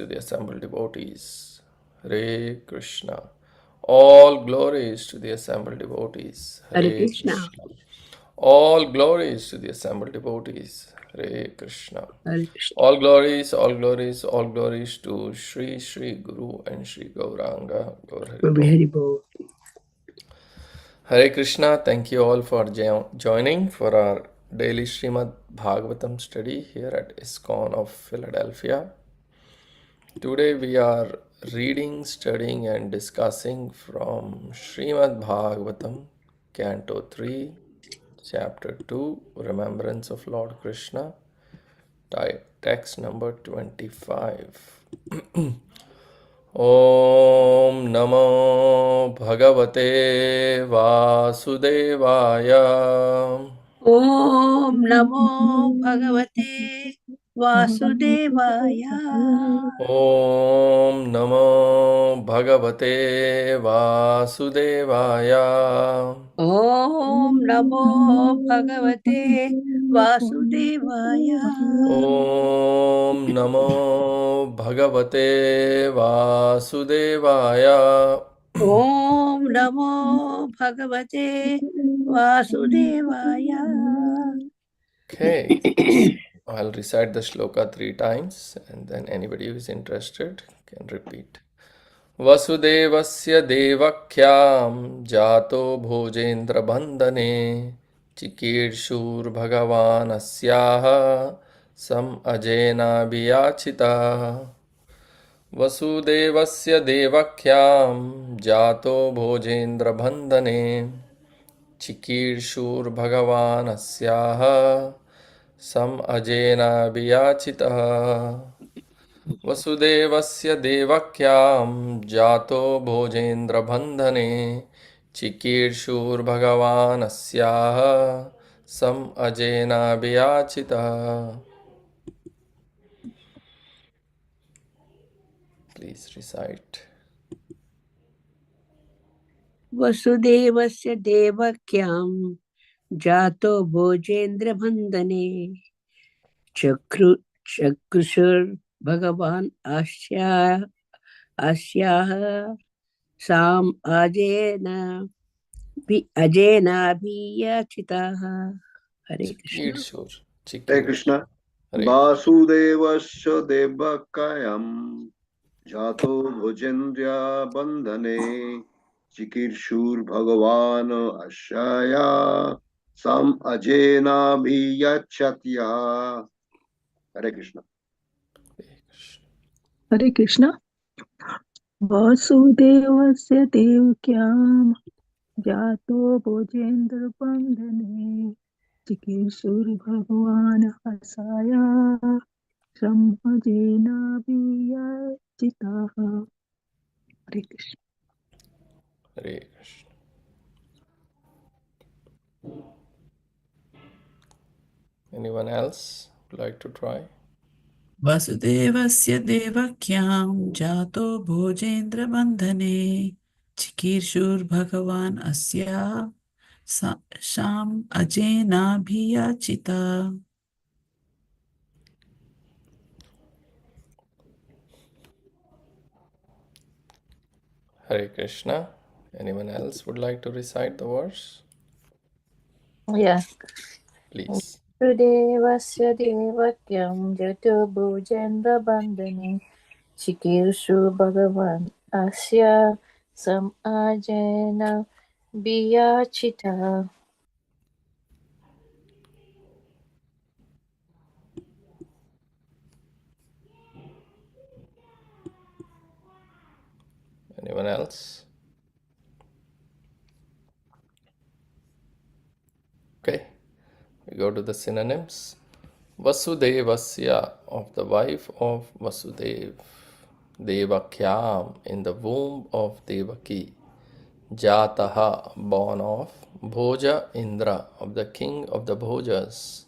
to the assembled devotees. Hare Krishna. All glories to the assembled devotees. Hare Hare Krishna. Krishna. All glories to the assembled devotees. Hare Krishna. Hare Krishna. All glories, all glories, all glories to Sri Sri Guru and Sri Gauranga. Gaur Hari Prabhu Bol. Hari Bol. Hare Krishna. Thank you all for joining for our daily Srimad Bhagavatam study here at ISKCON of Philadelphia. Today we are reading, studying, and discussing from Srimad Bhagavatam, Canto 3, Chapter 2, Remembrance of Lord Krishna, text number 25. ॐ नमो भगवते वासुदेवाय Om Namo Bhagavate Vasudevaya. ॐ नमो भगवते वासुदेवाय Om Namo Bhagavate Vasudevaya. ॐ नमो भगवते वासुदेवाय Om Namo Bhagavate Vasudevaya. Okay, I'll recite the shloka 3 times and then anybody who is interested can repeat. वसुदेवस्य देवख्यां जातो भोजेन्द्रबन्धने चिकीर्षुर्भगवानस्याः सम् अजेनाभियाचितः वसुदेवस्य देवख्यां जातो भोजेन्द्रबन्धने चिकीर्षुर्भगवानस्याः सम् अजेनाभियाचितः वसुदेवस्य देवख्यां जातो भोजेन्द्रबन्धने चिकीर्षुर्भगवानस्याः सम् अजेनाभियाचितः. Please recite. Vasudevasya Devakyam Jato Bhojendra Bandhane Chakrushur Bhagavan Asyaha Sam Ajena Bhiyachitaha. Hare Krishna. Chikirshur. Hare Krishna. Hare. Vasudevasya devakayam jato bhojendrya bandhane chikirshur bhagavan ashaya sam ajena bhiyachatya. Hare Krishna. Hare Krishna. Vasudevasya devkyam jato bhojendra bandhane chikishur bhagwan asaya samajena viyachitaha. Hare Krishna. Hare Krishna. Anyone else would like to try? वसुदेवस्य देवक्यां जातो भोजेन्द्र बन्धने चिकीर्षुर्भगवान् अस्या शाम् अजेनाभियाचिता. Hare Krishna. Anyone else would like to recite the verse? Yeah. Please. Vasudevasya devakyam jato bhojendra bandhane chikirshu bhagavan asya samajena biyachita. Anyone else? Okay, we go to the synonyms. Vasudevasya, of the wife of Vasudev. Devakyam, in the womb of Devaki. Jataha, born of. Bhoja Indra, of the king of the Bhojas.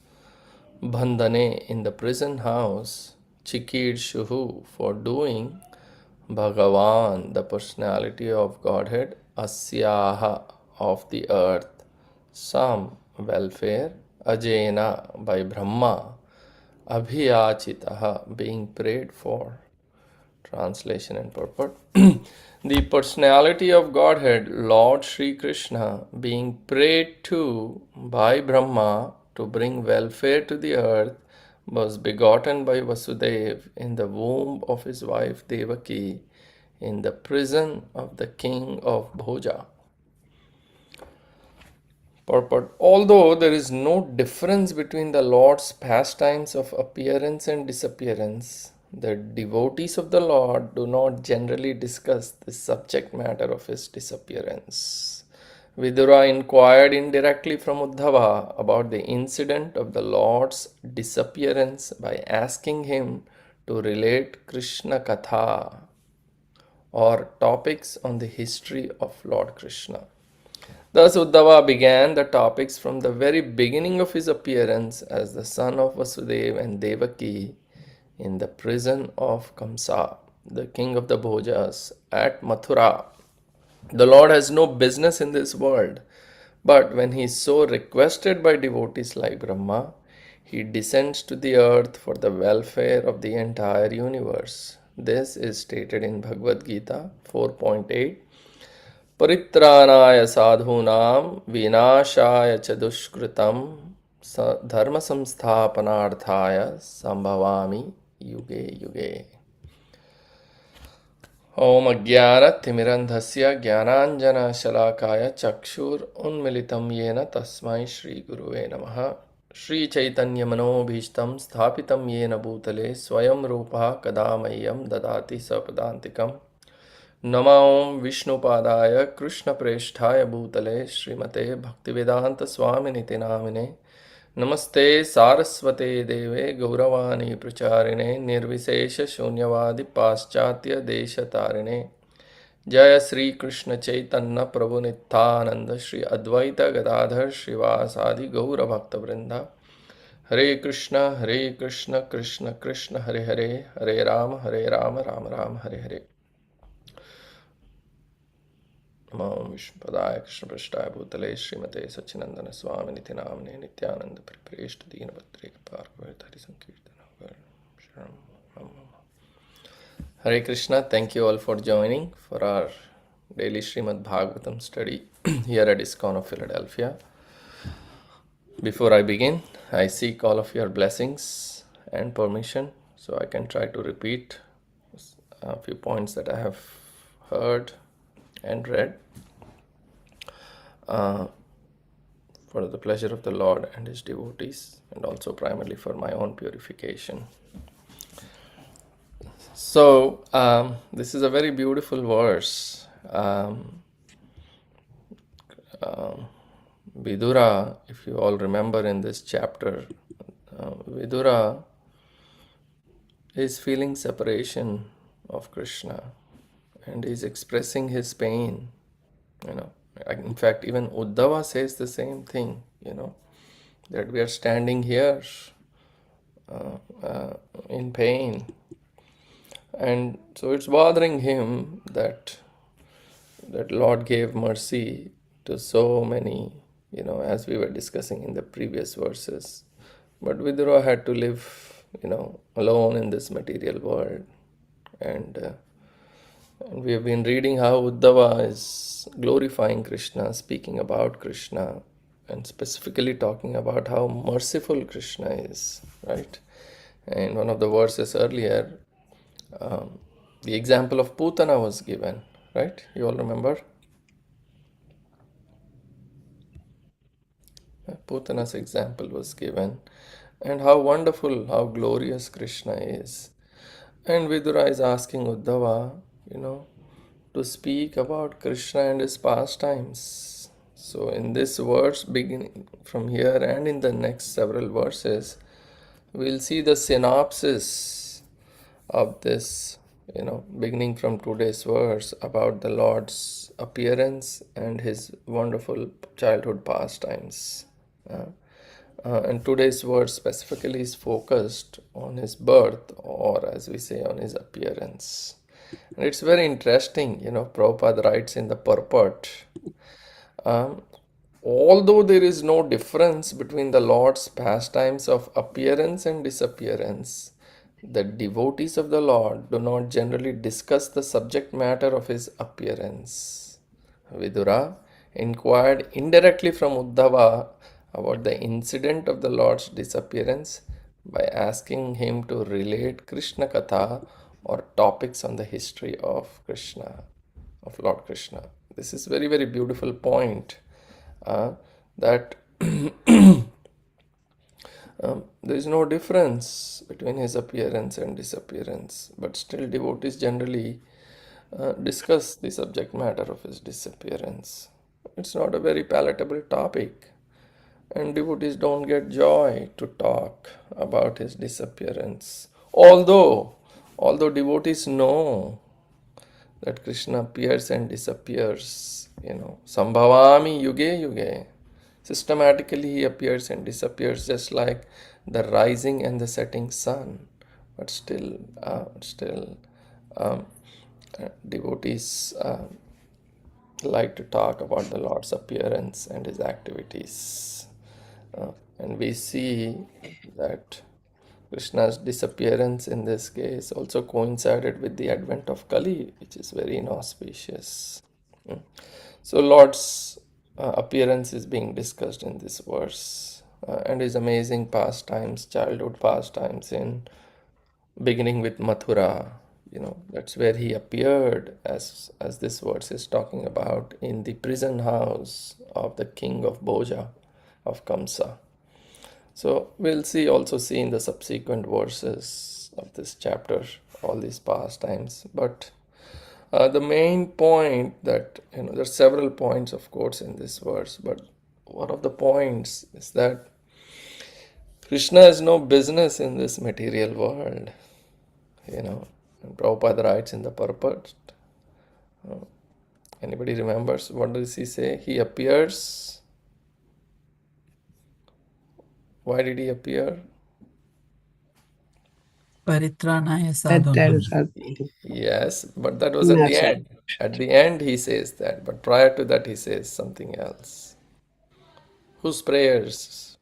Bandhane, in the prison house. Chikirshuhu, for doing. Bhagavan, the personality of Godhead. Asyaha, of the earth. Sam, welfare. Ajena, by Brahma. Abhiyachitaha, being prayed for. Translation and purport. The personality of Godhead, Lord Sri Krishna, being prayed to by Brahma to bring welfare to the earth, was begotten by Vasudeva in the womb of his wife Devaki in the prison of the king of Bhoja. Purport. Although there is no difference between the Lord's pastimes of appearance and disappearance, the devotees of the Lord do not generally discuss the subject matter of his disappearance. Vidura inquired indirectly from Uddhava about the incident of the Lord's disappearance by asking him to relate Krishna Katha or topics on the history of Lord Krishna. Thus Uddhava began the topics from the very beginning of his appearance as the son of Vasudeva and Devaki in the prison of Kamsa, the king of the Bhojas, at Mathura. The Lord has no business in this world, but when he is so requested by devotees like Brahma, he descends to the earth for the welfare of the entire universe. This is stated in Bhagavad Gita 4.8. परित्राणाय साधूनां विनाशाय च दुष्कृतं धर्म संस्थापनार्थाय संभवामि युगे युगे. ओम अज्ञानतिमिरन्धस्य ज्ञानाञ्जनशलाकाय चक्षुरुन्मिलितं येन तस्मै श्रीगुरुवे नमः. श्रीचैतन्यमनोभीष्टं स्थापितं येन भूतले स्वयं रूपः कदा मह्यं ददाति सपदान्तिकम्. नमो विष्णुपादाय कृष्णप्रेष्ठाय भूतले श्रीमते भक्तिवेदांत स्वामिनिति नामिने. नमस्ते सारस्वते देवे गौरवाणी प्रचारिणे निर्विशेष शून्यवादि पाश्चात्य देशतारिणे. जय श्री कृष्ण चैतन्य प्रभु नित्यानंद श्री अद्वैत गदाधर श्रीवासादि गौर भक्तवृंदा. हरे कृष्ण कृष्ण कृष्ण हरे हरे, हरे राम राम राम हरे हरे. नमो विष्णुपदाय कृष्णपृष्ठाय भूतले श्रीमते सच्चिनंदन स्वामिनिति नामने नित्यानंद परिप्रेष्ठ दीनभद्रे हरि संकीर्तन. Hare Krishna, thank you all for joining for our daily Srimad Bhagavatam study here at ISKCON of Philadelphia. Before I begin, I seek all of your blessings and permission so I can try to repeat a few points that I have heard and read for the pleasure of the Lord and his devotees, and also primarily for my own purification. So this is a very beautiful verse. Vidura, if you all remember in this chapter, Vidura is feeling separation of Krishna and is expressing his pain. In fact, even Uddhava says the same thing, that we are standing here in pain. And so it's bothering him that Lord gave mercy to so many, as we were discussing in the previous verses. But Vidura had to live, alone in this material world. And we have been reading how Uddhava is glorifying Krishna, speaking about Krishna, and specifically talking about how merciful Krishna is, right? In one of the verses earlier, the example of Putana was given, right? You all remember? Putana's example was given, and how wonderful, how glorious Krishna is. And Vidura is asking Uddhava, to speak about Krishna and his pastimes. So in this verse, beginning from here and in the next several verses, we'll see the synopsis of this, beginning from today's verse about the Lord's appearance and his wonderful childhood pastimes. And today's verse specifically is focused on his birth, or as we say, on his appearance. And it's very interesting, Prabhupada writes in the purport, although there is no difference between the Lord's pastimes of appearance and disappearance, The devotees of the Lord do not generally discuss the subject matter of his appearance. Vidura inquired indirectly from Uddhava about the incident of the Lord's disappearance by asking him to relate Krishna Katha or topics on the history of Krishna, of Lord Krishna. This is very, very beautiful point, that there is no difference between his appearance and disappearance, but still devotees generally discuss the subject matter of his disappearance. It's not a very palatable topic, and devotees don't get joy to talk about his disappearance. Although devotees know that Krishna appears and disappears, Sambhavami yuge yuge. Systematically, he appears and disappears just like the rising and the setting sun. But still, um, devotees like to talk about the Lord's appearance and his activities. And we see that Krishna's disappearance in this case also coincided with the advent of Kali, which is very inauspicious. So, Lord's appearance is being discussed in this verse, and his amazing pastimes, childhood pastimes, in beginning with Mathura. That's where he appeared, as this verse is talking about, in the prison house of the king of Bhoja, of Kamsa. So we'll also see in the subsequent verses of this chapter all these pastimes. But the main point that, there's several points, of course, in this verse, but one of the points is that Krishna has no business in this material world. And Prabhupada writes in the purport. Anybody remembers what does he say? He appears. Why did he appear? Paritranaya That sadhunam. is Yes, but that was at the end. At the end, he says that, but prior to that, he says something else. Whose prayers?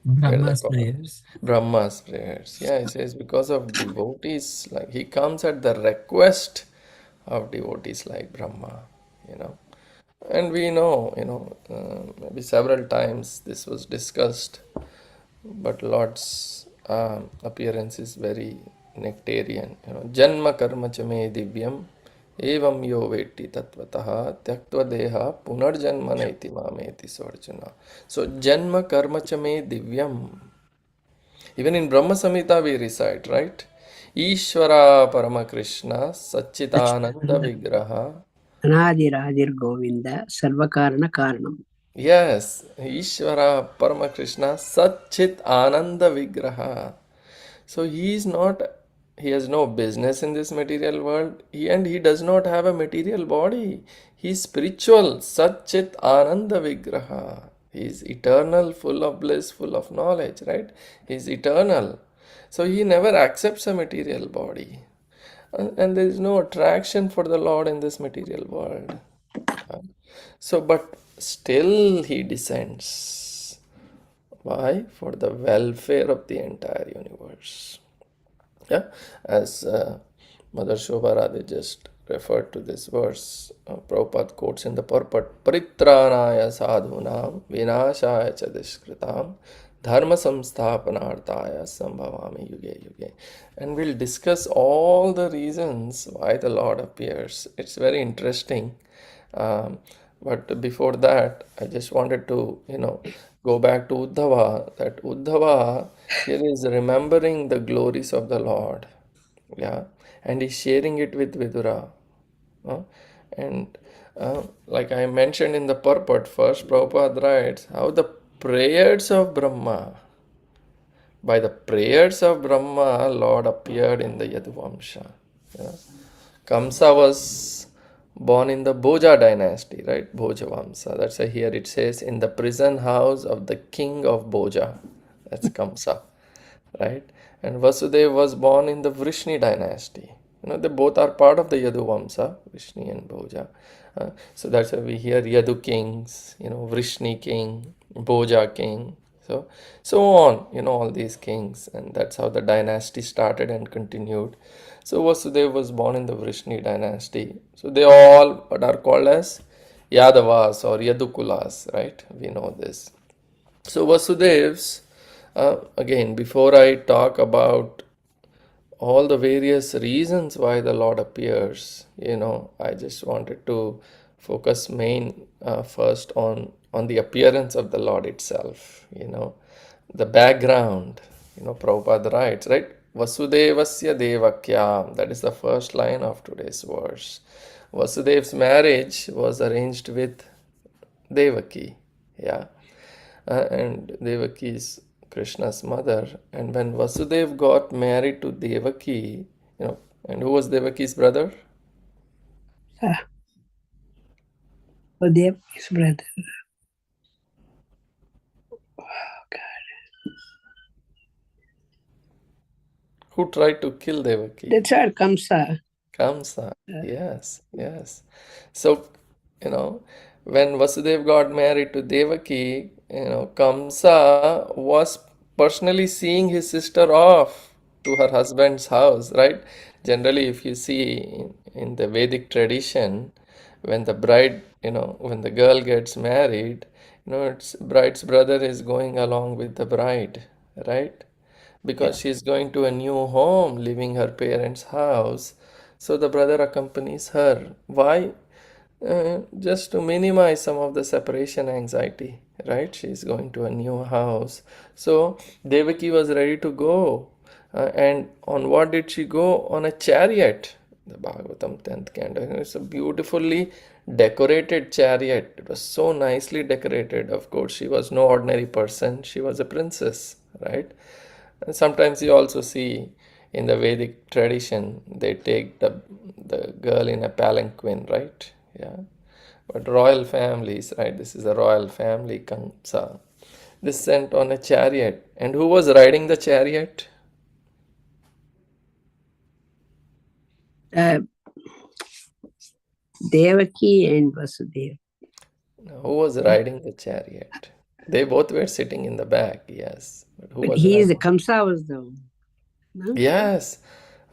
Where Brahma's the prayers. Brahma's prayers. Yeah, he says because of devotees, like he comes at the request of devotees like Brahma, And we know, maybe several times this was discussed, but Lord's appearance is very nectarian. Janma karma chame divyam evam yo veti tatvataha tyaktva deha punarjanma naiti mameti so Arjuna. So janma karma chame divyam. Even in Brahma Samhita we recite, right? Ishvara Paramakrishna Satchitananda Vigraha. Anadiradir Govinda Sarvakarana Karanam. Yes, Ishvara Paramakrishna Satchit Ananda Vigraha. So he has no business in this material world, and he does not have a material body. He is spiritual, Satchit Ananda Vigraha. He is eternal, full of bliss, full of knowledge, right? He is eternal. So he never accepts a material body. And there is no attraction for the Lord in this material world. But still he descends. Why? For the welfare of the entire universe. Yeah, as Mother Shobha Radhe just referred to this verse, Prabhupada quotes in the purport, Paritranaya sadhunam vinashaya cha dushkritam dharma samsthapanarthaya sambhavami yuge yuge. And we'll discuss all the reasons why the Lord appears. It's very interesting. But before that, I just wanted to, go back to Uddhava. That Uddhava here is remembering the glories of the Lord. Yeah. And he's sharing it with Vidura. Uh, and like I mentioned in the purport, first Prabhupada writes how the prayers of Brahma, by the prayers of Brahma, Lord appeared in the Yaduvamsha. Yeah. Kamsa was born in the Bhoja dynasty, right? Bhoja Vamsa. That's why here it says in the prison house of the king of Bhoja. That's Kamsa, right? And Vasudeva was born in the Vrishni dynasty. They both are part of the Yadu Vamsa, Vrishni and Bhoja. So that's why we hear Yadu kings, Vrishni king, Bhoja king. So on, all these kings, and that's how the dynasty started and continued. So Vasudeva was born in the Vrishni dynasty. So they all what are called as Yadavas or Yadukulas, right? We know this. So Vasudev's, again, before I talk about all the various reasons why the Lord appears, I just wanted to focus first on the appearance of the Lord itself, the background. Prabhupada writes, right? Vasudevasya Devakya. That is the first line of today's verse. Vasudev's marriage was arranged with Devaki. Yeah. And Devaki is Krishna's mother. And when Vasudev got married to Devaki, and who was Devaki's brother? Dev, his brother. Who tried to kill Devaki? That's our Kamsa. Kamsa. Yes, yes. So, when Vasudev got married to Devaki, Kamsa was personally seeing his sister off to her husband's house, right? Generally, if you see in the Vedic tradition, when the bride, when the girl gets married, it's bride's brother is going along with the bride, right? Because she's going to a new home, leaving her parents' house. So the brother accompanies her. Why? Just to minimize some of the separation anxiety, right? She's going to a new house. So Devaki was ready to go. And on what did she go? On a chariot. The Bhagavatam 10th canto. It's a beautifully decorated chariot. It was so nicely decorated. Of course, she was no ordinary person. She was a princess, right? And sometimes you also see in the Vedic tradition, they take the girl in a palanquin, right? Yeah. But royal families, right? This is a royal family, Kamsa. This sent on a chariot. And who was riding the chariot? Devaki and Vasudeva. Who was riding the chariot? They both were sitting in the back, yes. But who But was he is the riding? Kamsa was the one. No? Yes.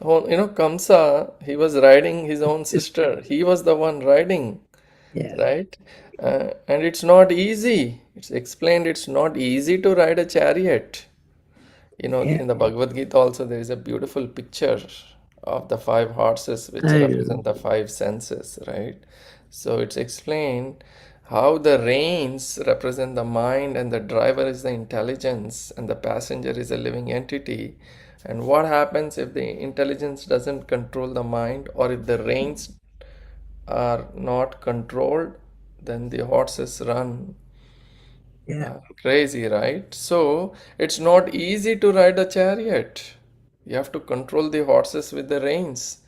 Oh, Kamsa, he was riding his own sister. He was the one riding. Yeah. Right? And it's not easy. It's explained it's not easy to ride a chariot. Yeah. In the Bhagavad Gita also there is a beautiful picture of the five horses which I know. represent the five senses, right? So it's explained how the reins represent the mind and the driver is the intelligence and the passenger is a living entity. And what happens if the intelligence doesn't control the mind, or if the reins are not controlled, then the horses run Yeah. crazy, right? So it's not easy to ride a chariot. You have to control the horses with the reins,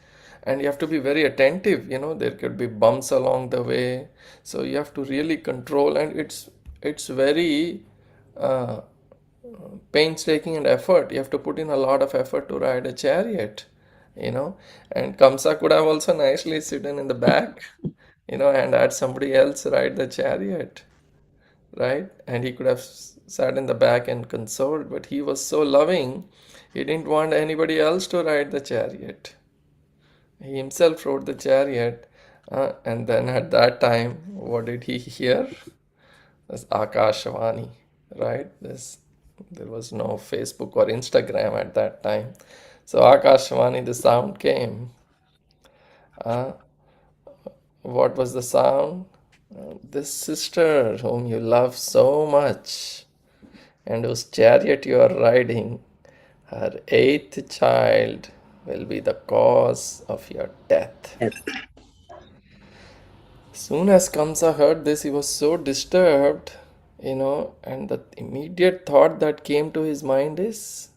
and you have to be very attentive. There could be bumps along the way, so you have to really control, and it's very uh, painstaking and effort. You have to put in a lot of effort to ride a chariot, and Kamsa could have also nicely sitting in the back, and had somebody else ride the chariot, right? And he could have sat in the back and consoled, but he was so loving, he didn't want anybody else to ride the chariot. He himself rode the chariot, and then at that time, what did he hear? This Akashvani, right? There was no Facebook or Instagram at that time. So Akashvani, the sound came. What was the sound? This sister whom you love so much and whose chariot you are riding, her eighth child will be the cause of your death. Yes. Soon as Kamsa heard this, he was so disturbed, and the immediate thought that came to his mind is,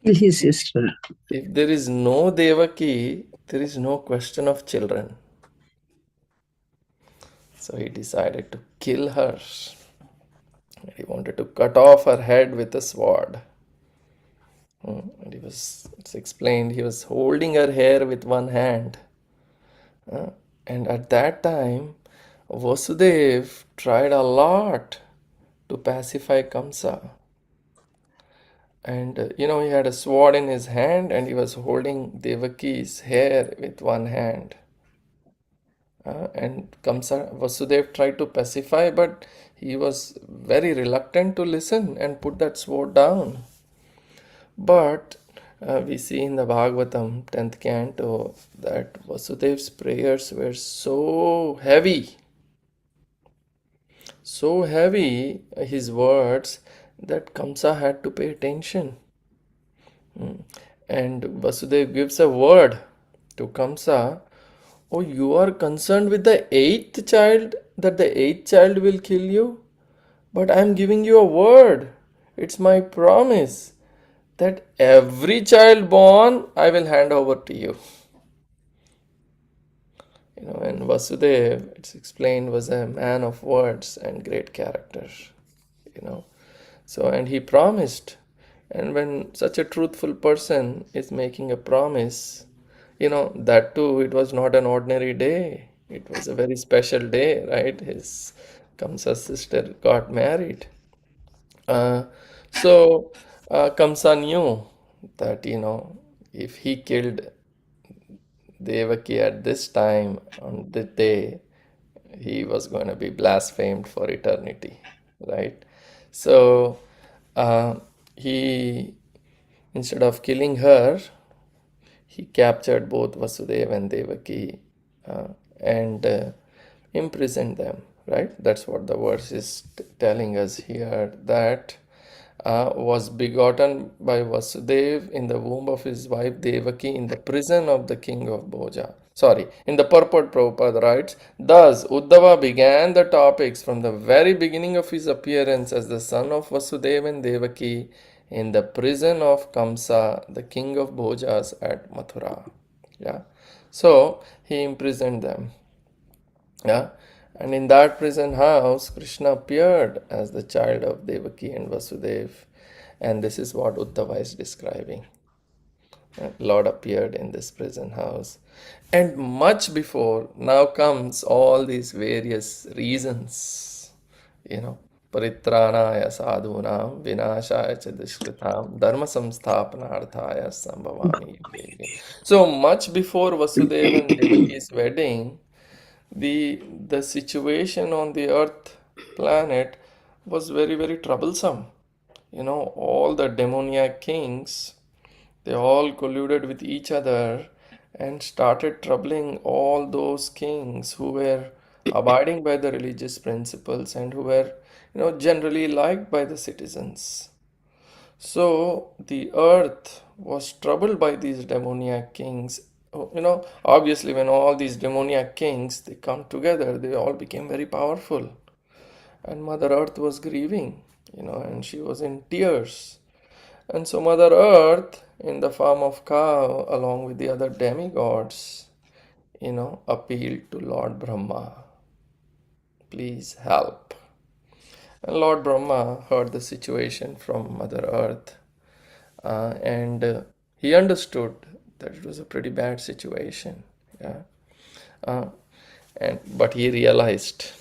Kill his sister. if there is no Devaki, there is no question of children. So he decided to kill her. He wanted to cut off her head with a sword. And it's explained, he was holding her hair with one hand. And at that time, Vasudev tried a lot to pacify Kamsa. And he had a sword in his hand and he was holding Devaki's hair with one hand. And Kamsa Vasudev tried to pacify, but he was very reluctant to listen and put that sword down. But we see in the Bhagavatam, 10th canto, that Vasudev's prayers were so heavy, his words, that Kamsa had to pay attention. And Vasudev gives a word to Kamsa. Oh, you are concerned with the eighth child, that the eighth child will kill you? But I am giving you a word. It's my promise that every child born I will hand over to you. And Vasudev, it's explained, was a man of words and great character. And he promised. And when such a truthful person is making a promise, that too, it was not an ordinary day. It was a very special day, right? His Kamsa's sister got married. Uh, so Kamsa knew that, if he killed Devaki at this time, on the day, he was going to be blasphemed for eternity, right? So uh, he, instead of killing her, he captured both Vasudeva and Devaki and imprisoned them, right? That's what the verse is telling us here, that was begotten by Vasudeva in the womb of his wife Devaki in the prison of the king of Bhoja. Sorry, in the purport Prabhupada writes, thus Uddhava began the topics from the very beginning of his appearance as the son of Vasudeva and Devaki in the prison of Kamsa, the king of Bhojas at Mathura. Yeah. So he imprisoned them. Yeah. And in that prison house, Krishna appeared as the child of Devaki and Vasudeva. And this is what Uddhava is describing. Lord appeared in this prison house. And much before, now comes all these various reasons, Paritranaya sadhunam vinashaya cha dushkritam dharma samsthapanarthaya sambhavami yuge yuge. So much before Vasudeva and Devaki's wedding, the situation on the earth planet was very, very troublesome. All the demoniac kings, they all colluded with each other and started troubling all those kings who were abiding by the religious principles and who were, generally liked by the citizens. So the earth was troubled by these demoniac kings. Obviously, when all these demoniac kings they come together, they all became very powerful. And Mother Earth was grieving, and she was in tears. And so Mother Earth, in the form of cow, along with the other demigods, appealed to Lord Brahma. Please help. And Lord Brahma heard the situation from Mother Earth, and he understood that it was a pretty bad situation. Yeah. But he realized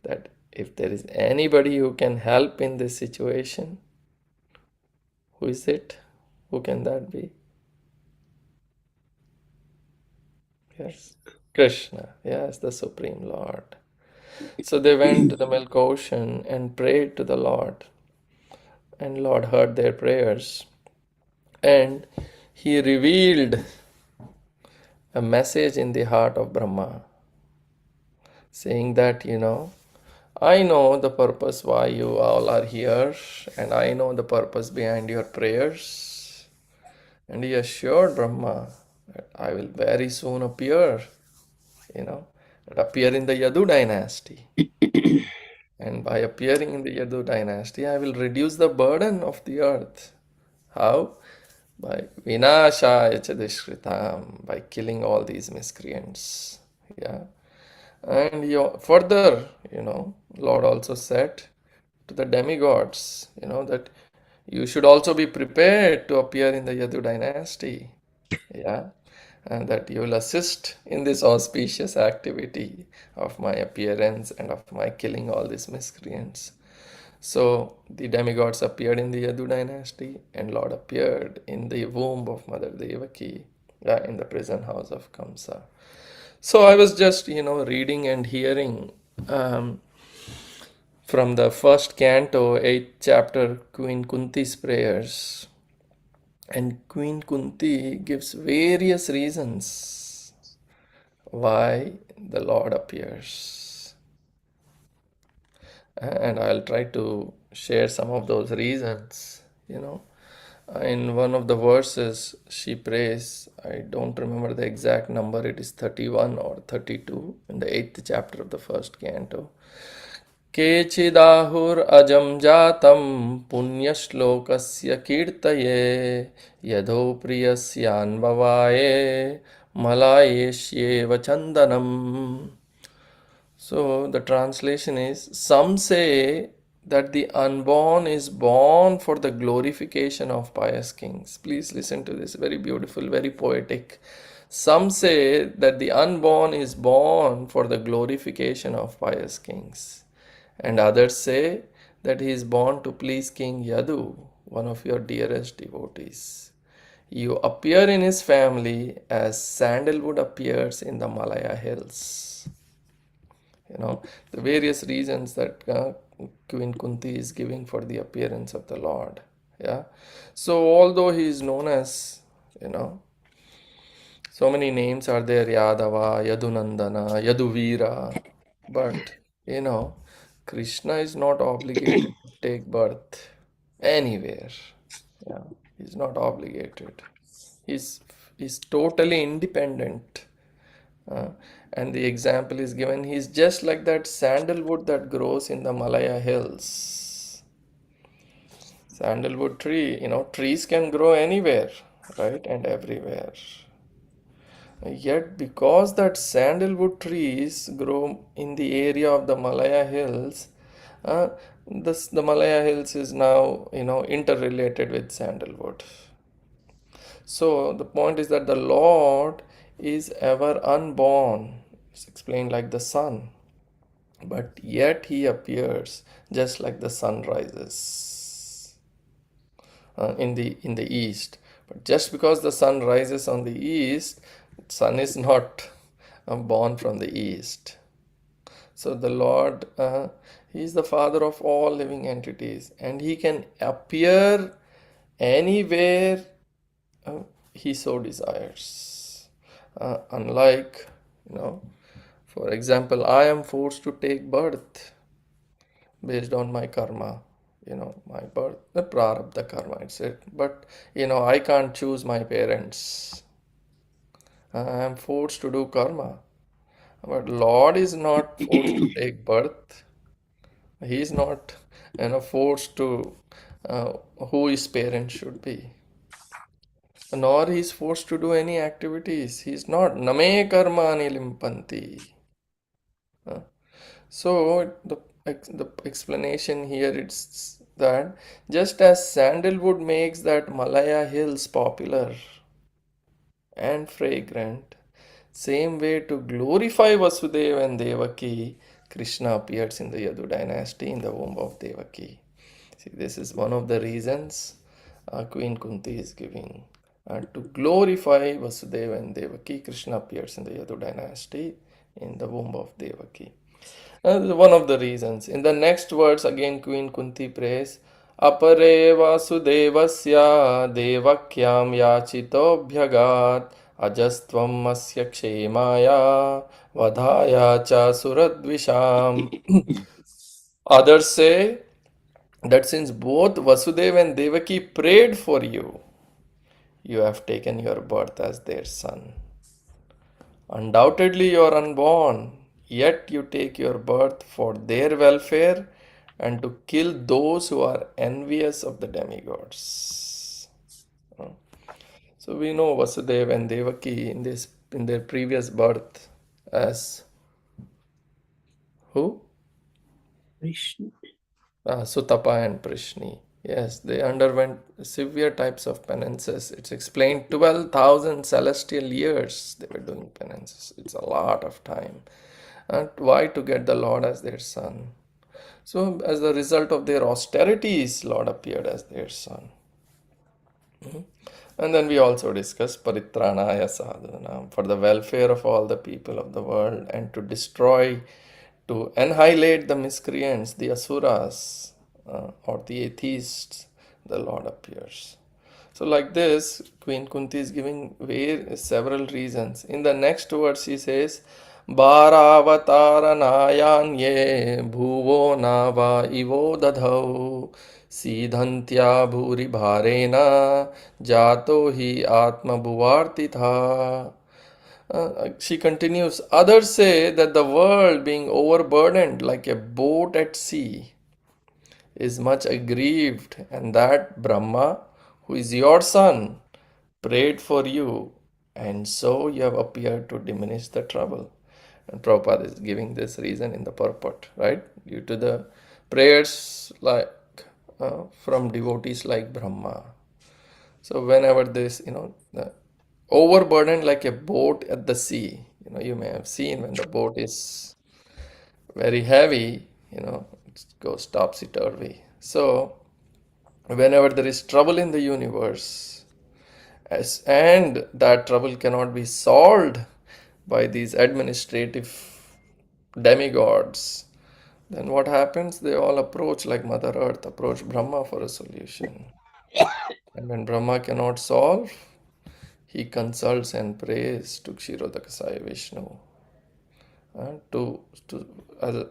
that if there is anybody who can help in this situation, who is it? Who can that be? Yes, Krishna. Yes, the Supreme Lord. So they went to the milk ocean and prayed to the Lord. And Lord heard their prayers. And he revealed a message in the heart of Brahma, saying that, I know the purpose why you all are here, and I know the purpose behind your prayers. And he assured Brahma that I will very soon appear, and appear in the Yadu dynasty. And by appearing in the Yadu dynasty, I will reduce the burden of the earth. How? By vinashaya chadishritam, by killing all these miscreants. Yeah. And further, Lord also said to the demigods, that you should also be prepared to appear in the Yadu dynasty. Yeah. And that you will assist in this auspicious activity of my appearance and of my killing all these miscreants. So the demigods appeared in the Yadu dynasty, and Lord appeared in the womb of Mother Devaki, in the prison house of Kamsa. So I was just, reading and hearing from the first canto, 8th chapter, Queen Kunti's prayers. And Queen Kunti gives various reasons why the Lord appears. And I'll try to share some of those reasons. In one of the verses, she prays, I don't remember the exact number, it is 31 or 32 in the 8th chapter of the first canto. केचिदाहुर् अजं जातं पुण्यश्लोकस्य कीर्तये यदो प्रियस्यान्ववाये मलायेष्येव चन्दनम्. So the translation is, some say that the unborn is born for the glorification of pious kings. Please listen to this, very beautiful, very poetic. Some say that the unborn is born for the glorification of pious kings. And others say that he is born to please King Yadu, one of your dearest devotees. You appear in his family as sandalwood appears in the Malaya hills. The various reasons that Queen Kunti is giving for the appearance of the Lord. Yeah. So although he is known as, so many names are there, Yadava, Yadunandana, Yaduvira, but Krishna is not obligated to take birth anywhere. Yeah, he's not obligated. He's he's totally independent. Uh, and the example is given. He's just like that sandalwood that grows in the Malaya hills. Sandalwood tree, trees can grow anywhere, right? And everywhere. Yet, because that sandalwood trees grow in the area of the Malaya Hills, uh, the Malaya Hills is now, interrelated with sandalwood. So the point is that the Lord is ever unborn. It's explained like the sun, but yet he appears just like the sun rises in the east. But just because the sun rises on the east, sun is not born from the east. So the Lord, he is the father of all living entities, and he can appear anywhere he so desires. Unlike, for example, I am forced to take birth based on my karma, my birth, the prarabdha karma, it's it. But, I can't choose my parents. I am forced to do karma. But Lord is not forced to take birth. He is not, forced to who his parents should be. Nor he is forced to do any activities. He is not. Name karmani limpanti. So the explanation here is that just as sandalwood makes that Malaya hills popular and fragrant, same way to glorify Vasudeva and Devaki, Krishna appears in the Yadu dynasty in the womb of Devaki. See, this is one of the reasons Queen Kunti is giving. To glorify Vasudeva and Devaki, Krishna appears in the Yadu dynasty in the womb of Devaki. One of the reasons. In the next words, again Queen Kunti prays, Apare Vasudevasya Devakyam Yachitobhyagat Ajastvam Asya Kshemaya Vadhaya Cha Suradvisham. Others say that since both Vasudeva and Devaki prayed for you, you have taken your birth as their son. Undoubtedly you are unborn, yet you take your birth for their welfare and to kill those who are envious of the demigods. So we know Vasudeva and Devaki in their previous birth as who? Krishna. Sutapa and Prishni. Yes, they underwent severe types of penances. It's explained 12,000 celestial years they were doing penances. It's a lot of time. And why? To get the Lord as their son. So, as the result of their austerities, Lord appeared as their son. And then we also discuss paritranaya sadhana for the welfare of all the people of the world and to destroy, to annihilate the miscreants, the asuras, or the atheists, the Lord appears. So, like this, Queen Kunti is giving several reasons. In the next verse, she says, Bharavatara bhuvo nava ivo dadhau सीधन्त्या भूरि भारेण जातो हि आत्मभुवार्तिथा. She continues, others say that the world being overburdened like a boat at sea is much aggrieved, and that Brahma, who is your son, prayed for you, and so you have appeared to diminish the trouble. And Prabhupada is giving this reason in the purport, right? Due to the prayers from devotees like Brahma. So whenever this, overburdened like a boat at the sea, you may have seen when the boat is very heavy, it goes topsy-turvy. So whenever there is trouble in the universe, and that trouble cannot be solved by these administrative demigods, then what happens? They all approach, like Mother Earth, approach Brahma for a solution. And when Brahma cannot solve, he consults and prays to Kshirodakasaya Vishnu uh, to, to,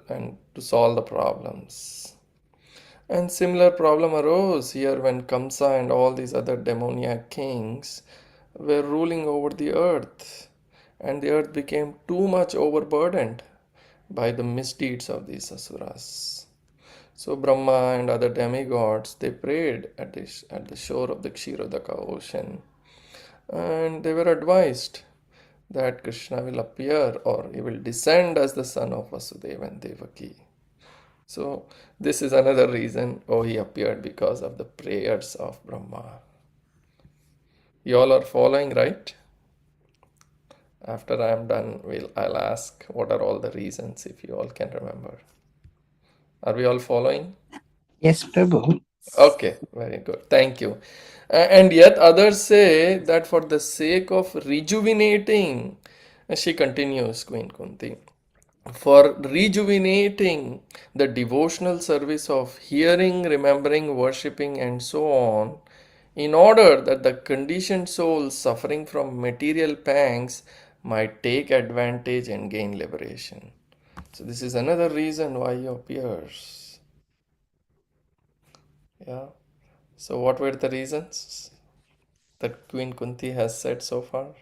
and to solve the problems. And similar problem arose here when Kamsa and all these other demoniac kings were ruling over the earth, and the earth became too much overburdened by the misdeeds of these asuras. So Brahma and other demigods, they prayed at the shore of the Kshirodaka ocean, and they were advised that Krishna will appear or he will descend as the son of Vasudeva and Devaki. So this is another reason, he appeared because of the prayers of Brahma. You all are following, right? After I am done, I'll ask what are all the reasons, if you all can remember. Are we all following? Yes, Prabhu. Okay, very good. Thank you. And yet others say that for the sake of rejuvenating, she continues, Queen Kunti, for rejuvenating the devotional service of hearing, remembering, worshipping, and so on, in order that the conditioned soul suffering from material pangs might take advantage and gain liberation. So, this is another reason why he appears. Yeah. So, what were the reasons that Queen Kunti has said so far?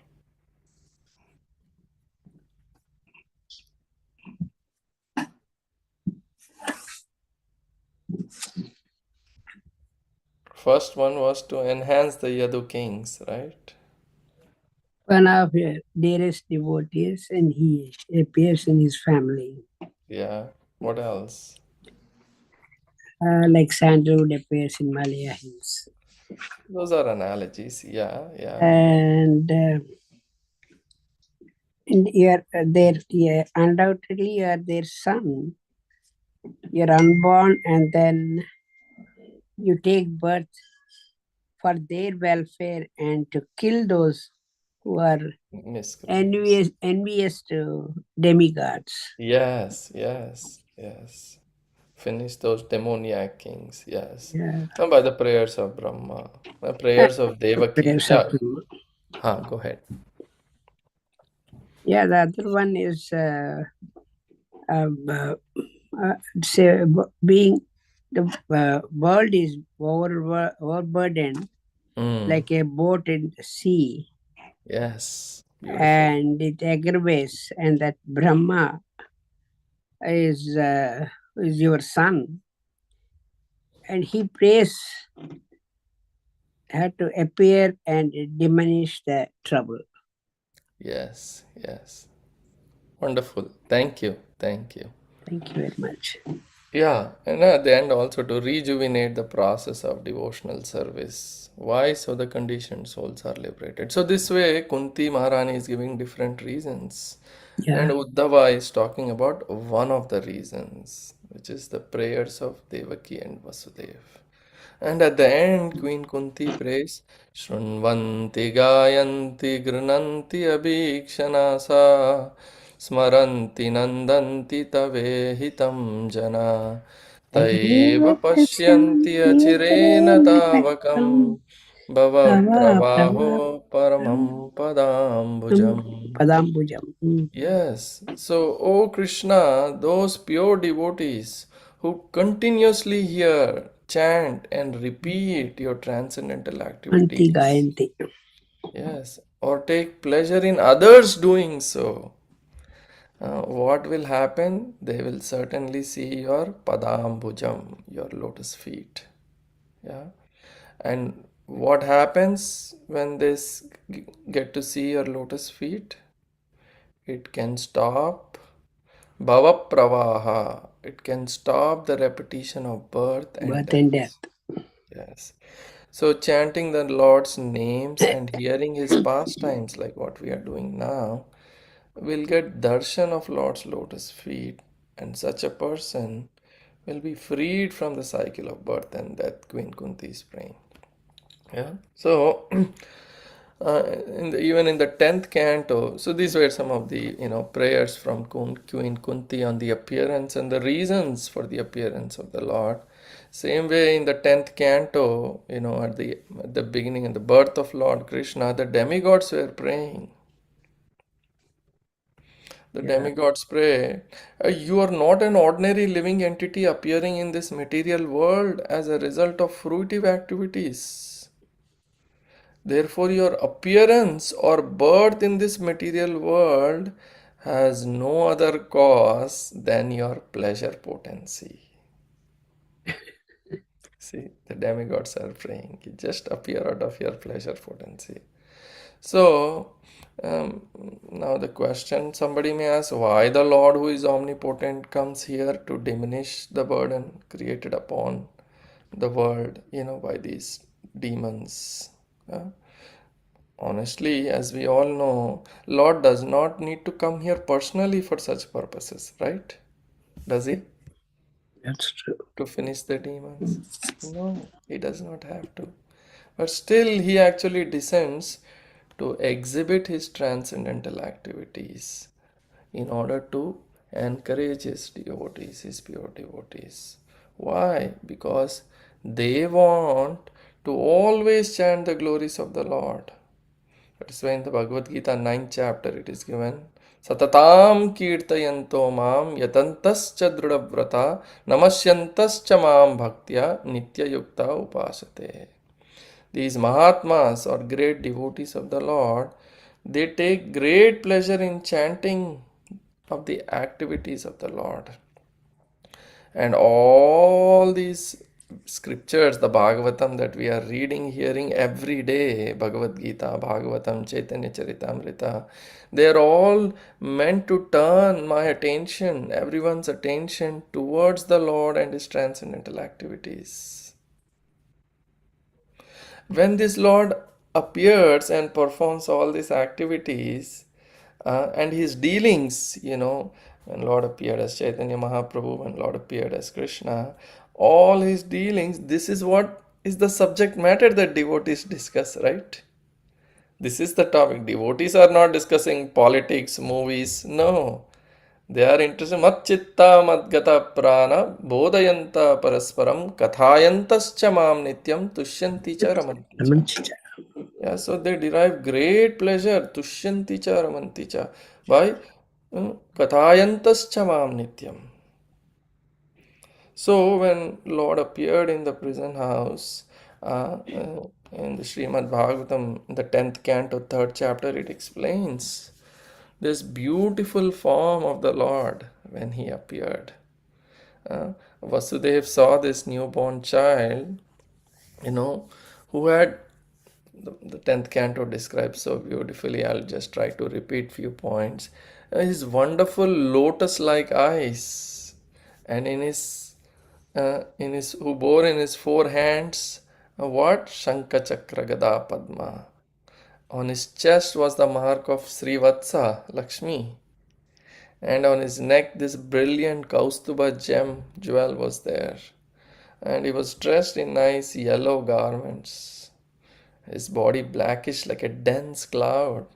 First one was to enhance the Yadu kings, right? One of your dearest devotees, and he appears in his family. Yeah. What else? Like Sandalwood appears in Malaya Hills. Those are analogies. Yeah, yeah. And undoubtedly you are their son. You're unborn, and then you take birth for their welfare and to kill those who are Miscreants. envious to demigods. Yes, yes, yes. Finish those demoniac kings. Yes. Yeah. And by the prayers of Brahma, the prayers of Devaki. Prayers of Yeah. Go ahead. Yeah, the other one is say being the world is overburdened like a boat in the sea, Yes. Beautiful. and it aggravates, and that Brahma is your son, and he prays her to appear and diminish the trouble. Yes, yes. Wonderful. Thank you. Thank you. Thank you very much. Yeah, and at the end also to rejuvenate the process of devotional service. Why? So the conditioned souls are liberated. So this way, Kunti Maharani is giving different reasons. And Yeah. Uddhava is talking about one of the reasons. which is the prayers of Devaki and Vasudev. And at the end, Queen Kunti prays, Shrunvanti Gayanti Grananti Abhikshanasa Smaranti Nandanti Tavehitam Jana Taiva Pashyanti Achirena Tavakam Bhava Pravaho Paramam Padambujam. Padambujam. Yes. So, O Krishna, those pure devotees who continuously hear, chant, and repeat your transcendental Anti activities, Gayanti. yes, or take pleasure in others doing so, what will happen? They will certainly see your padambujam, your lotus feet. Yeah. And what happens when they get to see your lotus feet? It can stop Bhava Pravaha. It can stop the repetition of birth and Birth and death. death. Yes. So, chanting the Lord's names and hearing his pastimes, like what we are doing now, will get darshan of Lord's lotus feet, and such a person will be freed from the cycle of birth and death. Queen Kunti is praying. Yeah. So, even in the 10th canto, so these were some of the prayers from Queen Kunti on the appearance and the reasons for the appearance of the Lord. Same way in the 10th canto, at the beginning and the birth of Lord Krishna, the demigods were praying. The demigods pray, you are not an ordinary living entity appearing in this material world as a result of fruitive activities. Therefore, your appearance or birth in this material world has no other cause than your pleasure potency. See, the demigods are praying, you just appear out of your pleasure potency. So, now the question somebody may ask, why the Lord who is omnipotent comes here to diminish the burden created upon the world, by these demons? Honestly, as we all know, Lord does not need to come here personally for such purposes, right? Does he? That's true. To finish the demons? No, he does not have to. But still, he actually descends to exhibit his transcendental activities in order to encourage his devotees, his pure devotees. Why? Because they want to always chant the glories of the Lord. That is why in the Bhagavad Gita 9th chapter it is given Satatam kirtayanto mam yatantascha drudavrata namasyantascha mam bhaktya nitya yukta upasate. These Mahatmas or great devotees of the Lord, they take great pleasure in chanting of the activities of the Lord. And all these scriptures, the Bhagavatam that we are reading, hearing every day, Bhagavad Gita, Bhagavatam, Chaitanya Charitamrita, they are all meant to turn my attention, everyone's attention towards the Lord and His transcendental activities. When this Lord appears and performs all these activities, and his dealings, when Lord appeared as Chaitanya Mahaprabhu, when Lord appeared as Krishna, all his dealings, this is what is the subject matter that devotees discuss, right? This is the topic. Devotees are not discussing politics, movies. No. They are interested. Matchitta madgata prana bodhayanta parasparam kathayantascha mam nityam tushyanti cha ramanti cha. Yeah, so they derive great pleasure, tushyanti cha ramanti cha, by kathayantascha mam nityam. So when Lord appeared in the prison house, in the Srimad Bhagavatam, the 10th canto, 3rd chapter, it explains this beautiful form of the Lord when he appeared. Vasudev saw this newborn child, who had the 10th canto describes so beautifully. I'll just try to repeat few points. His wonderful lotus-like eyes, and in his who bore in his four hands what Shankha Chakra Gada Padma. On his chest was the mark of Srivatsa Lakshmi, and on his neck this brilliant Kaustuba gem jewel was there, and he was dressed in nice yellow garments, his body blackish like a dense cloud,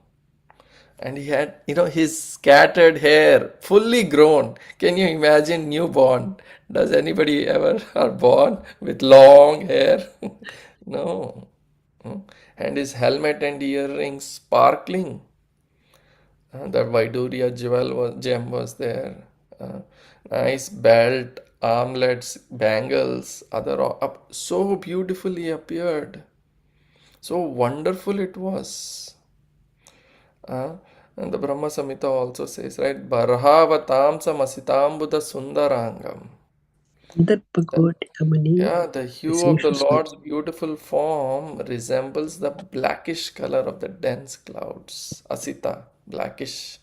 and he had, his scattered hair fully grown. Can you imagine newborn? Does anybody ever are born with long hair? No. Hmm. And his helmet and earrings sparkling. The Vaidurya gem was there. Uh, Nice belt, armlets, bangles, so beautifully appeared. So wonderful it was. Uh, and the Brahma Samhita also says, right? Barhavatamsa masitambuda sundarangam. Darpagod Amani Yeah, the hue of the Visesha. Lord's beautiful form resembles the blackish color of the dense clouds. Asita, blackish.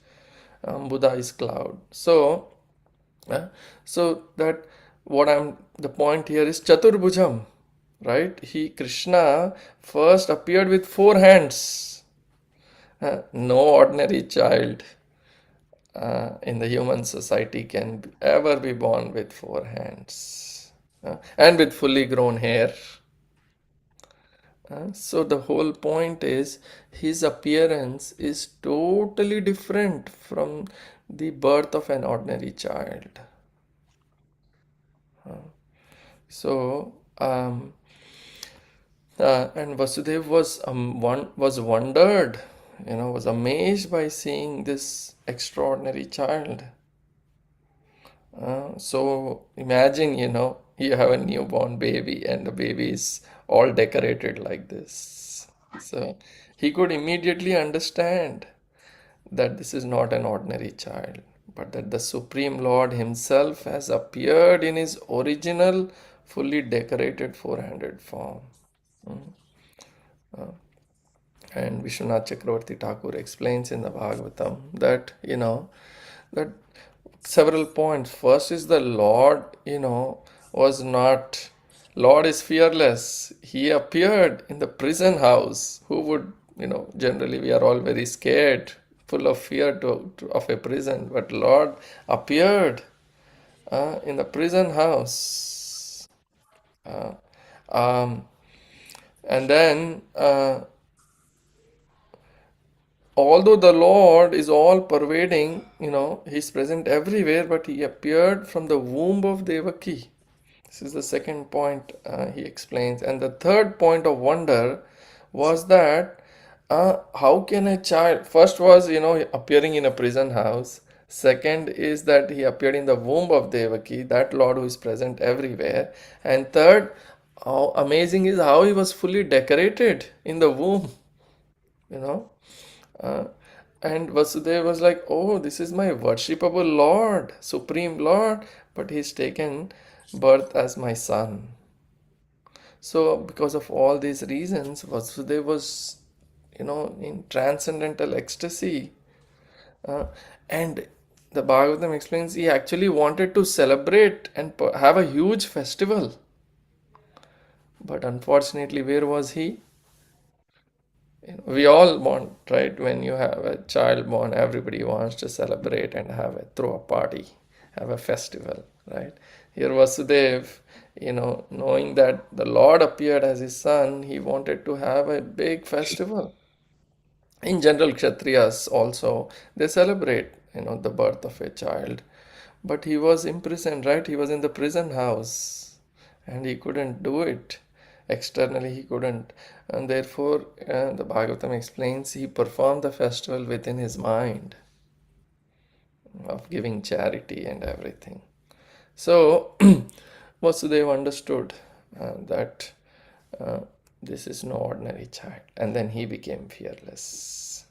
Buddha is cloud. Uh, so that the point here is Chaturbhujam, right? Krishna first appeared with four hands. No ordinary child in the human society can ever be born with four hands and with fully grown hair. So the whole point is his appearance is totally different from the birth of an ordinary child. So and Vasudev was wondered, was amazed by seeing this extraordinary child. So imagine, you have a newborn baby and the baby is all decorated like this. So he could immediately understand that this is not an ordinary child, but that the Supreme Lord Himself has appeared in His original, fully decorated four-handed form. And Vishwanath Chakravarti Thakur explains in the Bhagavatam that, that several points. First is the Lord, was not, Lord is fearless. He appeared in the prison house. Who would, generally we are all very scared, full of fear of a prison. But Lord appeared in the prison house. Uh, um, and then although the Lord is all pervading, He's present everywhere, but He appeared from the womb of Devaki. This is the second point he explains. And the third point of wonder was that how can a child, first was, appearing in a prison house. Second is that he appeared in the womb of Devaki, that Lord who is present everywhere. And third, how amazing is how he was fully decorated in the womb, you know. Uh, and Vasudeva was like, oh, this is my worshipable Lord, Supreme Lord, but he's taken birth as my son. So, because of all these reasons, Vasudeva was, in transcendental ecstasy. Uh, and the Bhagavatam explains he actually wanted to celebrate and have a huge festival. But unfortunately, where was he? We all want, right? When you have a child born, everybody wants to celebrate and throw a party, have a festival, right? Here Vasudev, knowing that the Lord appeared as his son, he wanted to have a big festival. In general, Kshatriyas also, they celebrate, the birth of a child. But he was imprisoned, right? He was in the prison house and he couldn't do it. Externally, he couldn't. And therefore, the Bhagavatam explains he performed the festival within his mind of giving charity and everything. So, Vasudeva understood that this is no ordinary child. And then he became fearless.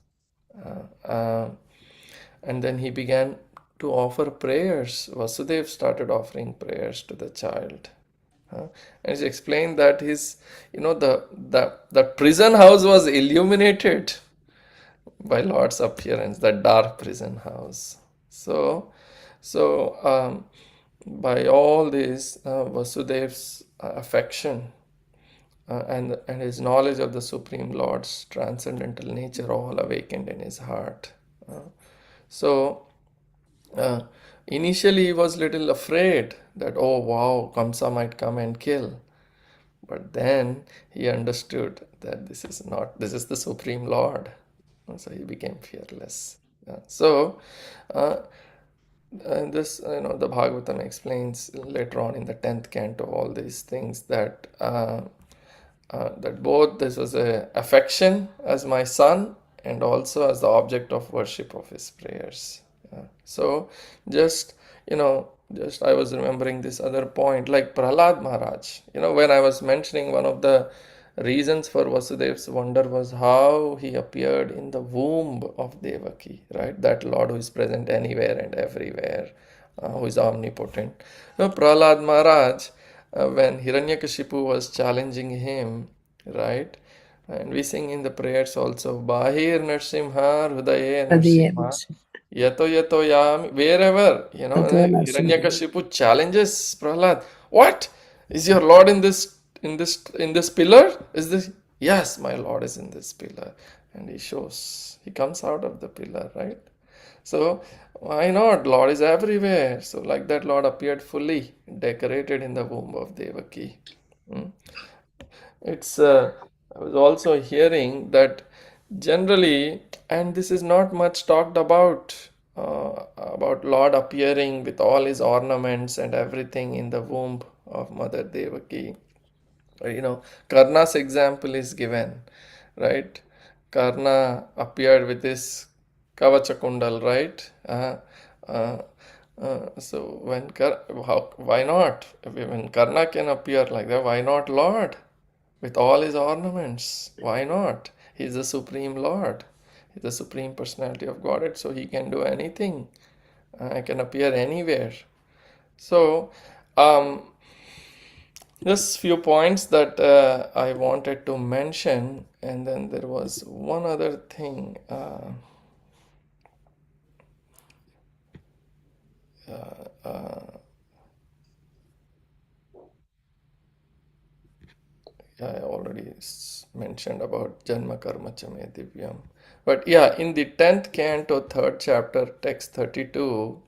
And then he began to offer prayers. Vasudev started offering prayers to the child. And it's explained that the prison house was illuminated by Lord's appearance, the dark prison house. So by all this, Vasudev's affection and his knowledge of the Supreme Lord's transcendental nature all awakened in his heart. So Uh, Initially, he was little afraid that, oh wow, Kamsa might come and kill. But then he understood that this is the Supreme Lord. And so he became fearless. Yeah. So, uh, this, the Bhagavatam explains later on in the 10th canto all these things that both this was a affection as my son and also as the object of worship of his prayers. So just just I was remembering this other point, like Prahlad Maharaj. When I was mentioning one of the reasons for Vasudev's wonder was how he appeared in the womb of Devaki, right? That Lord who is present anywhere and everywhere, who is omnipotent. Prahlad Maharaj, when Hiranyakashipu was challenging him, right? And we sing in the prayers also, Bahir Narsimha, Hrudaye Narsimha, Yato Yato Yam, wherever, Hiranyakashipu challenges Prahlad. What? Is your Lord in this pillar? Is this? Yes, my Lord is in this pillar. And he comes out of the pillar, right? So why not? Lord is everywhere. So like that, Lord appeared fully decorated in the womb of Devaki. Hmm. It's I was also hearing that generally, and this is not much talked about Lord appearing with all his ornaments and everything in the womb of Mother Devaki. Karna's example is given, right? Karna appeared with his Kavachakundal, right? So why not? When Karna can appear like that, why not Lord? With all his ornaments, why not? He's the Supreme Lord. He's the Supreme Personality of Godhead, so he can do anything. Can appear anywhere. So, just few points that I wanted to mention, and then there was one other thing. I already mentioned about Janma Karma Chame Divyam. But yeah, in the 10th canto, 3rd chapter, text 32,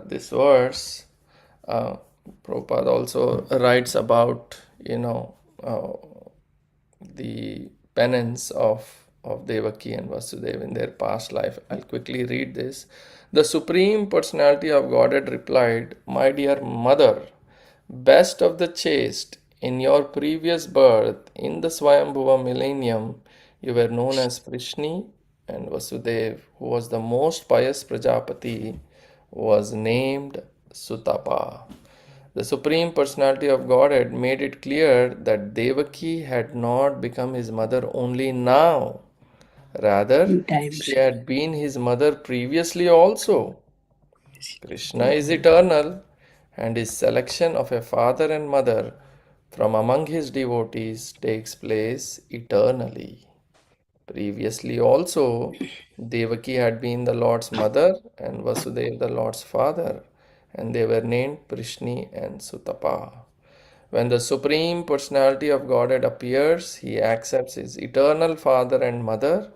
this verse, uh, Prabhupada also writes about, the penance of Devaki and Vasudeva in their past life. I'll quickly read this. The Supreme Personality of Godhead replied, My dear mother, best of the chaste, in your previous birth, in the Swayambhuva millennium, you were known as Vrishni, and Vasudev, who was the most pious Prajapati, was named Sutapa. The Supreme Personality of Godhead made it clear that Devaki had not become his mother only now. Rather, in times. she had been his mother previously also. Krishna is eternal, and his selection of a father and mother from among his devotees takes place eternally. Previously also, Devaki had been the Lord's mother and Vasudeva the Lord's father, and they were named Prishni and Sutapa. When the Supreme Personality of Godhead appears, he accepts his eternal father and mother,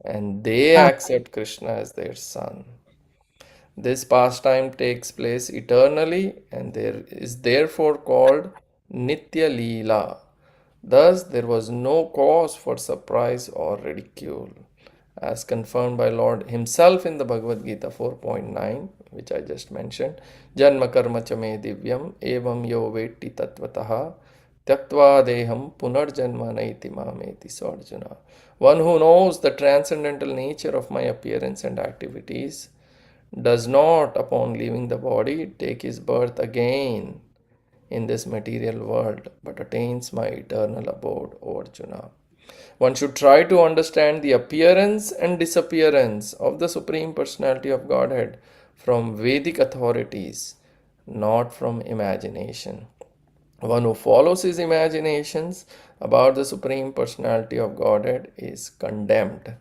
and they accept Krishna as their son. This pastime takes place eternally and there is therefore called Nitya Leela. Thus, there was no cause for surprise or ridicule, as confirmed by Lord Himself in the Bhagavad Gita 4.9, which I just mentioned. Janma karma chame divyam evam yo vetti tatvataha tyaktva deham punarjanma naiti mameti. So Arjuna, one who knows the transcendental nature of my appearance and activities does not, upon leaving the body, take his birth again in this material world, but attains my eternal abode, O Arjuna. One should try to understand the appearance and disappearance of the Supreme Personality of Godhead from Vedic authorities, not from imagination. One who follows his imaginations about the Supreme Personality of Godhead is condemned.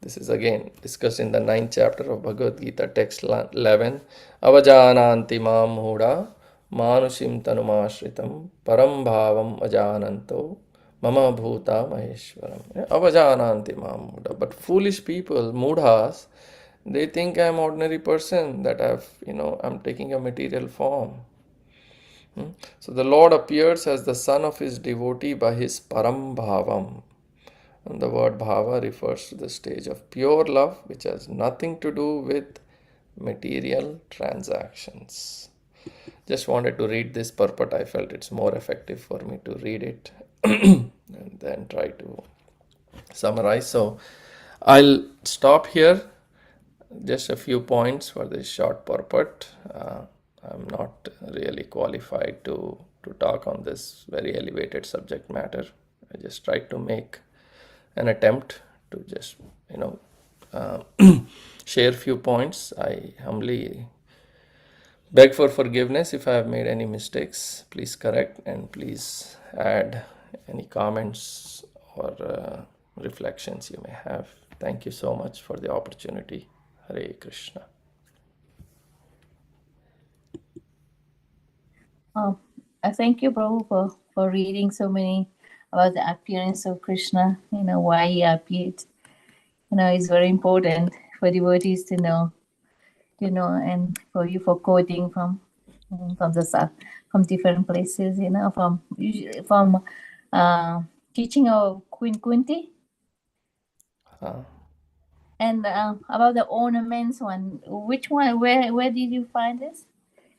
This is again discussed in the 9th chapter of Bhagavad Gita, text 11. Avajananti mam muda manushim tanumashritam param bhavam ajananto mama bhuta maheshwaram. Avajananti mam muda. But foolish people, mudhas, They think I'm ordinary person, that I'm taking a material form. So the Lord appears as the son of his devotee by his param bhavam. And the word bhava refers to the stage of pure love, which has nothing to do with material transactions. Just wanted to read this purport. I felt it's more effective for me to read it and then try to summarize. So I'll stop here. Just a few points for this short purport. I'm not really qualified to talk on this very elevated subject matter. I just tried to make an attempt to just uh, share few points. I humbly beg for forgiveness if I have made any mistakes. Please correct and please add any comments or reflections you may have. Thank you so much for the opportunity. Hare Krishna. I thank you, Prabhu, for reading so many about the appearance of Krishna, why he appeared. It's very important for devotees to know, and for you for quoting from from different places, from teaching of Queen Kunti. And about the ornaments one, which one, where did you find this?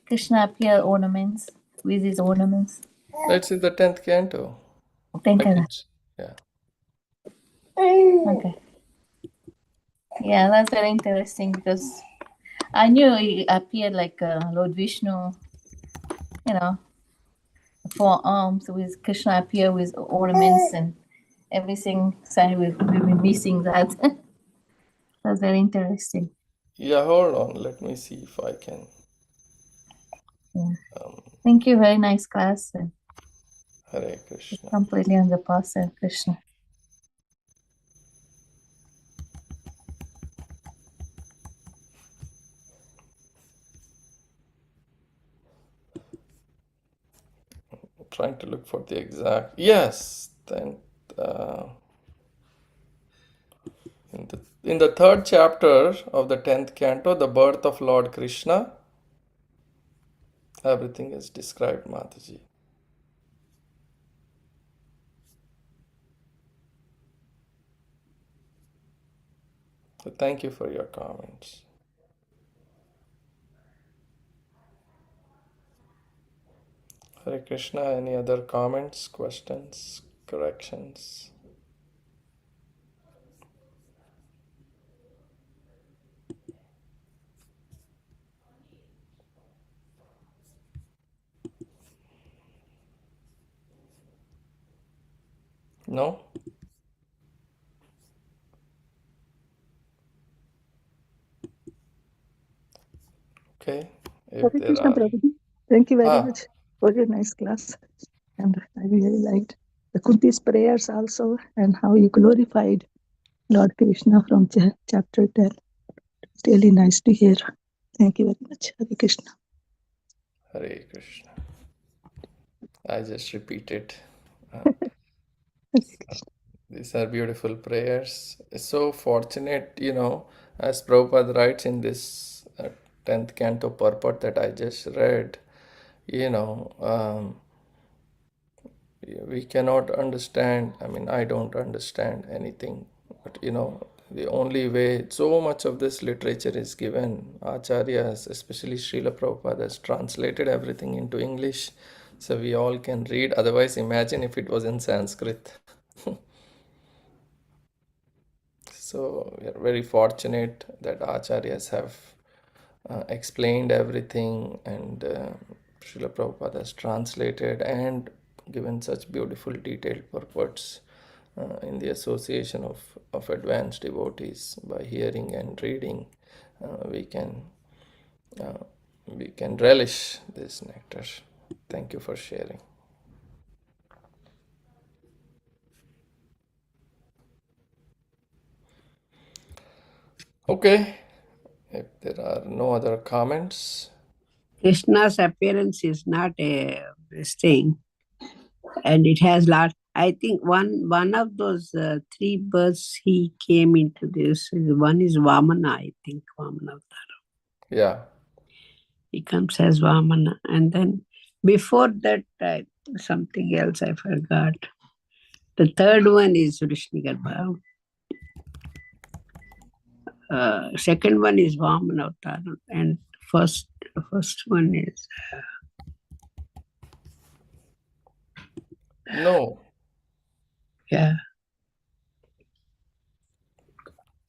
Krishna appear ornaments, with his ornaments. That's in the 10th canto. Thank you. Yeah. Okay. Yeah, that's very interesting because I knew he appeared like Lord Vishnu, four arms with Krishna appear with ornaments and everything. So we've been missing that. That's very interesting. Yeah, hold on. Let me see if I can. Yeah. Thank you. Very nice class. And Hare Krishna. completely on the path of Krishna. Trying to look for the exact. Yes. Then in the 3rd chapter of the 10th canto, the birth of Lord Krishna, everything is described, Mataji. So thank you for your comments. Hare Krishna. Any other comments, questions, corrections? No? Okay. Hare If there Krishna, are. Prabhuji. Thank you very much for your nice class. And I really liked the Kunti's prayers also and how you glorified Lord Krishna from chapter 10. It's really nice to hear. Thank you very much. Hare Krishna. Hare Krishna. I just repeated. These are beautiful prayers. So fortunate, as Prabhupada writes in this 10th canto purport that I just read, we cannot understand. I mean, I don't understand anything. But, the only way, so much of this literature is given. Acharyas, especially Srila Prabhupada, has translated everything into English so we all can read. Otherwise, imagine if it was in Sanskrit. So we are very fortunate that Acharyas have explained everything, and Srila Prabhupada has translated and given such beautiful detailed purports in the association of advanced devotees. By hearing and reading, we can relish this nectar. Thank you for sharing. Okay, if there are no other comments. Krishna's appearance is not a this thing, and it has lot I think one of those three births he came into this. One is Vamana, I think, Vamana. Yeah. He comes as Vamana. And then before that, something else I forgot. The third one is Vrishnigarbha. Second one is Vamana Avatar. And first one is... No. Yeah.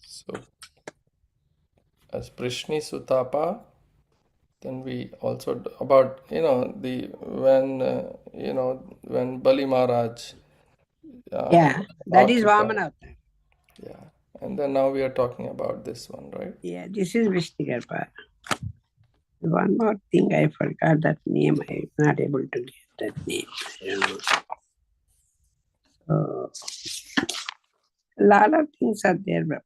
So, as Prishni Sutapa, then we also about, when Bali Maharaj. Yeah, that is occupied. Vamana Avatar. Yeah. And then now we are talking about this one, right? Yeah, this is Vrishnigarbha. One more thing, I forgot that name. I'm not able to get that name. So, a lot of things are there.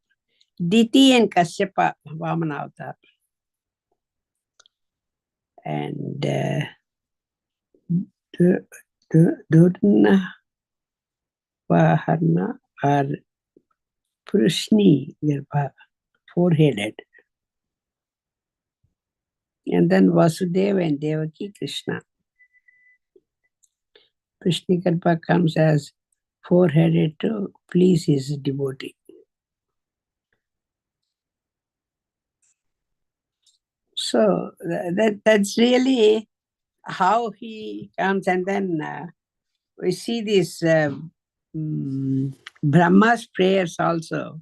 Diti and Kashyapa, Vamana Avatar. And Durna Vaharna are Prishni Garbha, four-headed. And then Vasudeva and Devaki Krishna. Prishni Garbha comes as four-headed to please his devotee. So that's really how he comes. And then we see this Brahma's prayers also.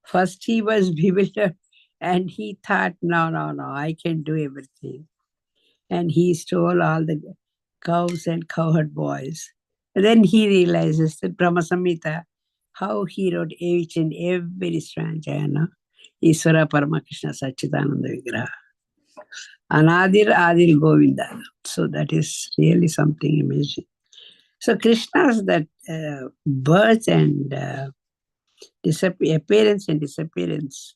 First he was bewildered and he thought, no, I can do everything. And he stole all the cows and cowherd boys. And then he realizes that Brahma Samhita, how he wrote each and every strange, Iswara Paramakrishna Sachidananda Vigraha. Anadir Adil Govinda. So that is really something amazing. So Krishna's that birth and appearance and disappearance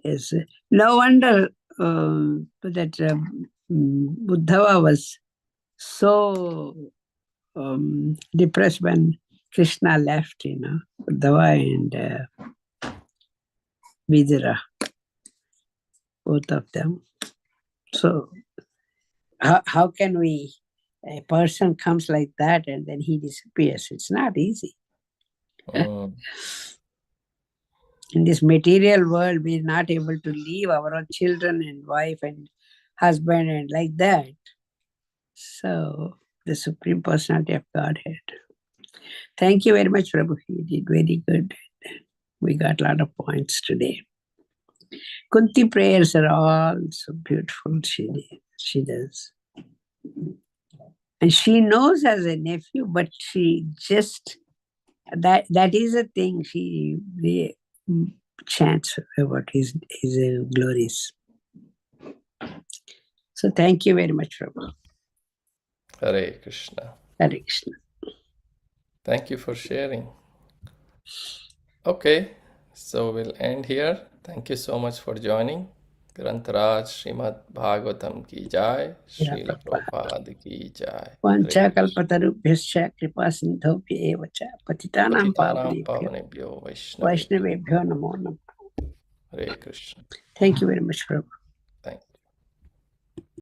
is no wonder that Uddhava was so depressed when Krishna left, Uddhava and Vidura, both of them. So how can a person comes like that and then he disappears? It's not easy. In this material world, we're not able to leave our own children and wife and husband and like that. So the Supreme Personality of Godhead. Thank you very much, Prabhu. You did very good. We got a lot of points today. Kunti prayers are all so beautiful. She does. And she knows as a nephew, but she just, that is a thing. She chants about his glories. So thank you very much, Prabhu. Hare Krishna. Hare Krishna. Thank you for sharing. Okay, so we'll end here. Thank you so much for joining. Grantaraj Srimad Bhagavatam ki jai, Srila Prabhupada ki jai. Vancha kalpatarubhyascha kripa sindhobhya evacha patitanam pavanebhyo Vaishnavebhyo namo namo. Hare Krishna. Thank you very much, Prabhu.